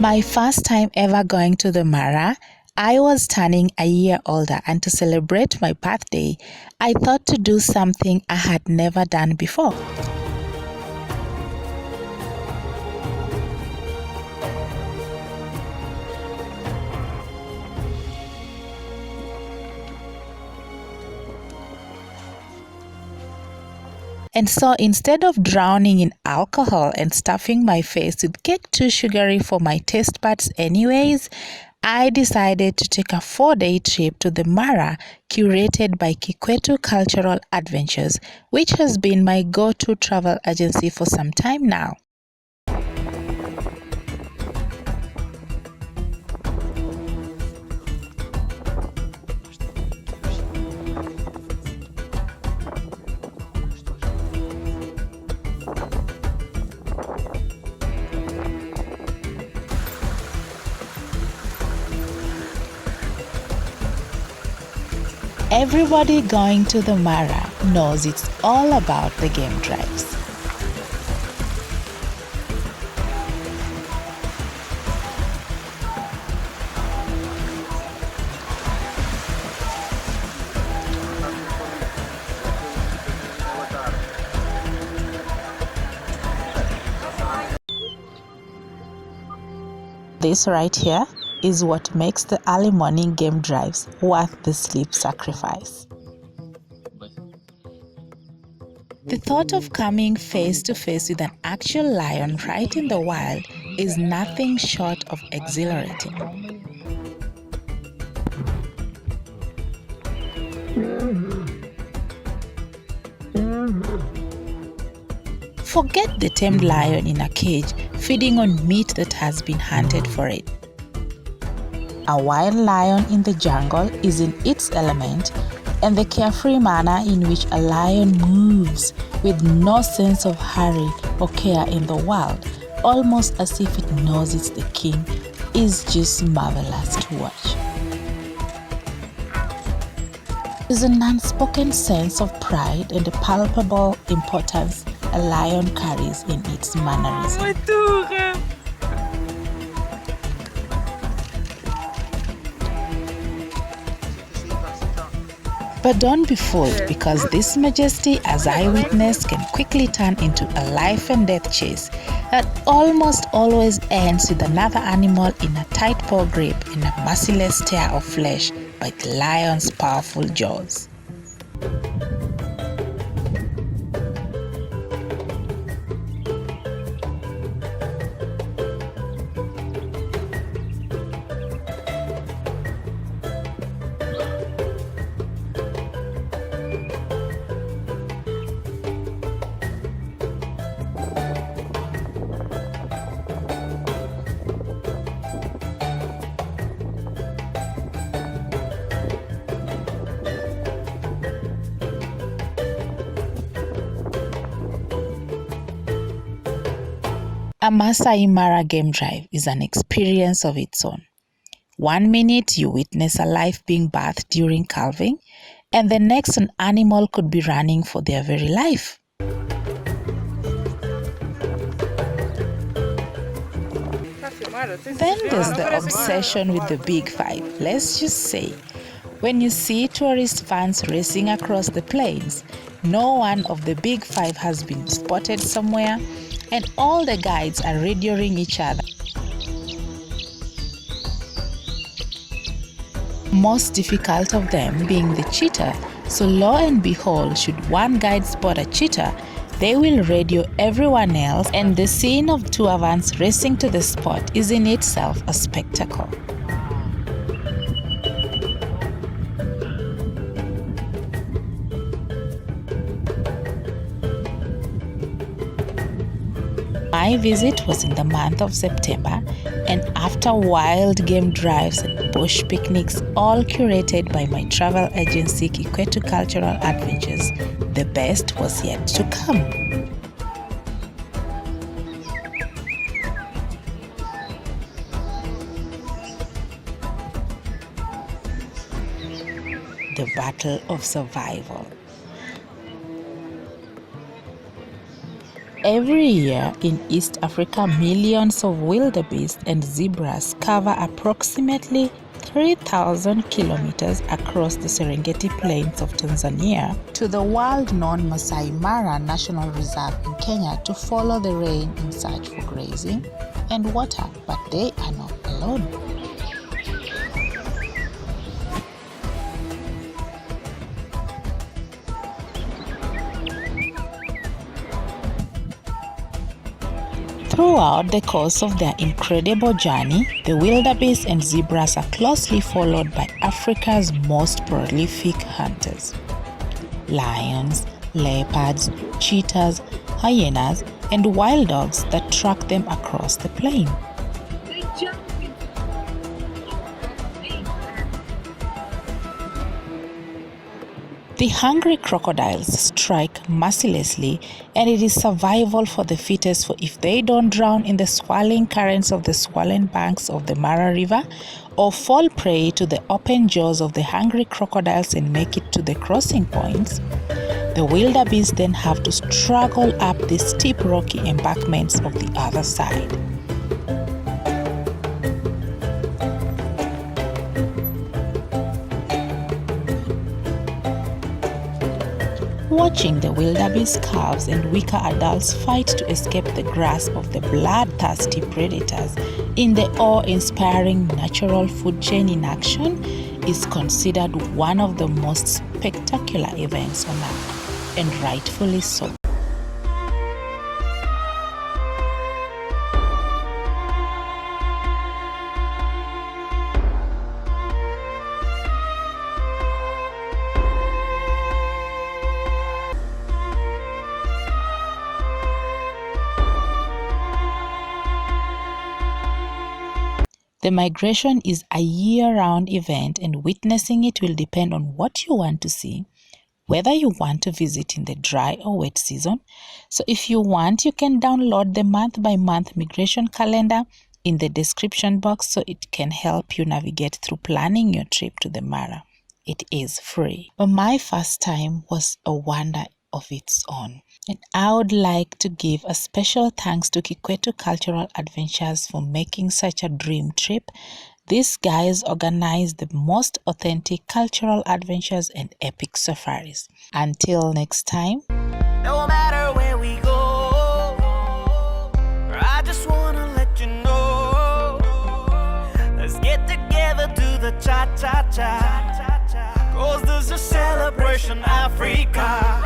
My first time ever going to the Mara, I was turning a year older, and to celebrate my birthday, I thought to do something I had never done before. And so instead of drowning in alcohol and stuffing my face with cake too sugary for my taste buds anyways, I decided to take a 4-day trip to the Mara curated by Kikwetu Cultural Adventures, which has been my go-to travel agency for some time now. Everybody going to the Mara knows it's all about the game drives. This right here is what makes the early morning game drives worth the sleep sacrifice. The thought of coming face to face with an actual lion right in the wild is nothing short of exhilarating. Forget the tamed lion in a cage feeding on meat that has been hunted for it. A wild lion in the jungle is in its element, and the carefree manner in which a lion moves with no sense of hurry or care in the world, almost as if it knows it's the king, is just marvelous to watch. There's an unspoken sense of pride and the palpable importance a lion carries in its mannerism. But don't be fooled, because this majesty, as I witnessed, can quickly turn into a life and death chase that almost always ends with another animal in a tight paw grip and a merciless tear of flesh by the lion's powerful jaws. A Masai Mara game drive is an experience of its own. 1 minute you witness a life being birthed during calving, and the next an animal could be running for their very life. Then there's the obsession with the big five. Let's just say, when you see tourist vans racing across the plains, no one of the big five has been spotted somewhere, and all the guides are radioing each other. Most difficult of them being the cheetah, so lo and behold, should one guide spot a cheetah, they will radio everyone else, and the scene of two vans racing to the spot is in itself a spectacle. My visit was in the month of September, and after wild game drives and bush picnics, all curated by my travel agency Kikwetu Cultural Adventures, the best was yet to come. The battle of survival. Every year in East Africa, millions of wildebeest and zebras cover approximately 3,000 kilometers across the Serengeti Plains of Tanzania to the world-known Masai Mara National Reserve in Kenya to follow the rain in search for grazing and water, but they are not alone. Throughout the course of their incredible journey, the wildebeest and zebras are closely followed by Africa's most prolific hunters. Lions, leopards, cheetahs, hyenas, and wild dogs that track them across the plain. The hungry crocodiles strike mercilessly, and it is survival for the fittest, for if they don't drown in the swirling currents of the swollen banks of the Mara River or fall prey to the open jaws of the hungry crocodiles and make it to the crossing points, the wildebeest then have to struggle up the steep rocky embankments of the other side. Watching the wildebeest calves and weaker adults fight to escape the grasp of the bloodthirsty predators in the awe-inspiring natural food chain in action is considered one of the most spectacular events on Earth, and rightfully so. The migration is a year-round event, and witnessing it will depend on what you want to see, whether you want to visit in the dry or wet season. So if you want, you can download the month-by-month migration calendar in the description box so it can help you navigate through planning your trip to the Mara. It is free. But my first time was a wonder of its own. And I would like to give a special thanks to Kikwetu Cultural Adventures for making such a dream trip. These guys organize the most authentic cultural adventures and epic safaris. Until next time. No matter where we go, I just wanna let you know. Let's get together, do the cha-cha-cha. 'Cause this is Celebration Africa.